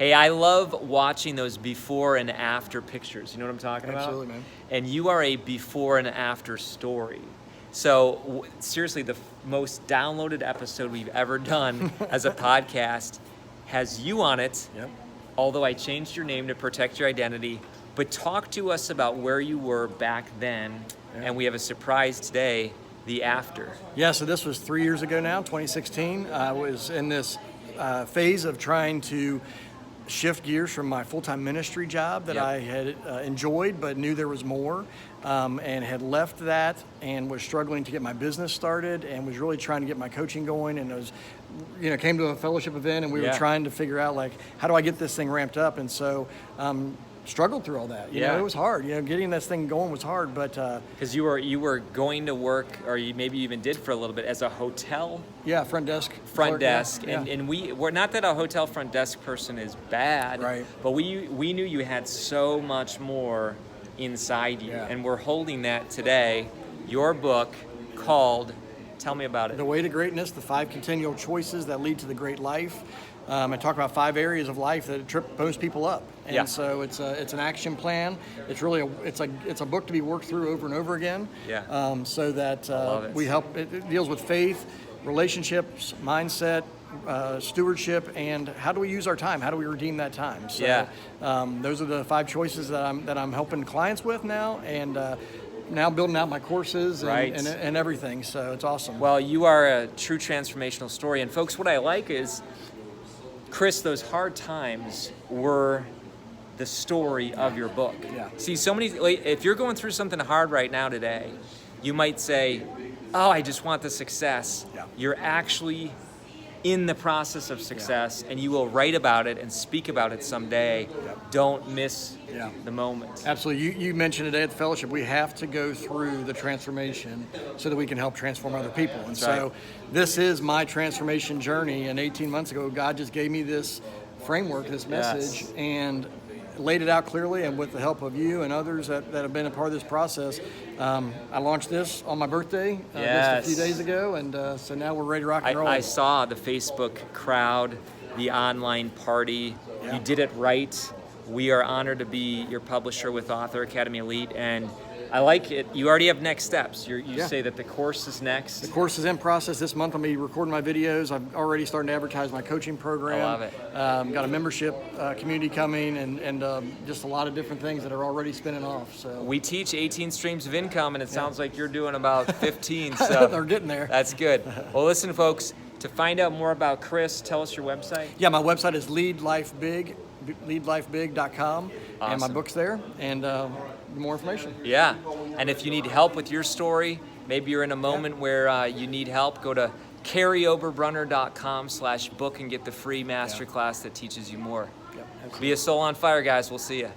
Hey, I love watching those before and after pictures. You know what I'm talking about? Absolutely, man. And you are a before and after story. So seriously, the most downloaded episode we've ever done as a podcast has you on it. Yep. Although I changed your name to protect your identity. But talk to us about where you were back then. Yeah. And we have a surprise today, the after. Yeah, so this was 3 years ago now, 2016. I was in this phase of trying to shift gears from my full-time ministry job that I had enjoyed but knew there was more, and had left that and was struggling to get my business started and was really trying to get my coaching going, and came to a fellowship event and we were trying to figure out, like, how do I get this thing ramped up? And so struggled through all that. You know, it was hard. Getting this thing going was hard, but because you were going to work, or you maybe even did for a little bit, as a hotel. Yeah, front desk. And we're not that a hotel front desk person is bad, right? But we knew you had so much more inside you, and we're holding that today. Your book called, tell me about it. The Way to Greatness: The 5 Continual Choices That Lead to the Great Life. I talk about 5 areas of life that trip most people up, and so it's an action plan. It's really it's a book to be worked through over and over again. So that we help. It deals with faith, relationships, mindset, stewardship, and how do we use our time? How do we redeem that time? So those are the 5 choices that I'm helping clients with now, and now building out my courses and everything. So it's awesome. Well, you are a true transformational story, and folks, what I like is, Chris, those hard times were the story of your book. See, if you're going through something hard right now today, you might say, oh, I just want the success. You're actually in the process of success, and you will write about it and speak about it someday. Don't miss the moment. Absolutely. You mentioned today at the fellowship, we have to go through the transformation so that we can help transform other people. And so this is my transformation journey. And 18 months ago, God just gave me this framework, this message, and laid it out clearly, and with the help of you and others that have been a part of this process. I launched this on my birthday just a few days ago, and so now we're ready to rock and roll. I saw the Facebook crowd, the online party. You did it right. We are honored to be your publisher with Author Academy Elite, and I like it. You already have next steps. You say that the course is next. The course is in process. This month I'll be recording my videos. I'm already starting to advertise my coaching program. I love it. Got a membership community coming, and just a lot of different things that are already spinning off. So we teach 18 streams of income, and it sounds like you're doing about 15. So they're getting there. That's good. Well, listen, folks, to find out more about Chris, tell us your website. Yeah, my website is leadlifebig.com, and my book's there, and more information. Yeah, and if you need help with your story, maybe you're in a moment where you need help, go to KaryOberbrunner.com/book and get the free masterclass that teaches you more. Be a soul on fire, guys. We'll see you.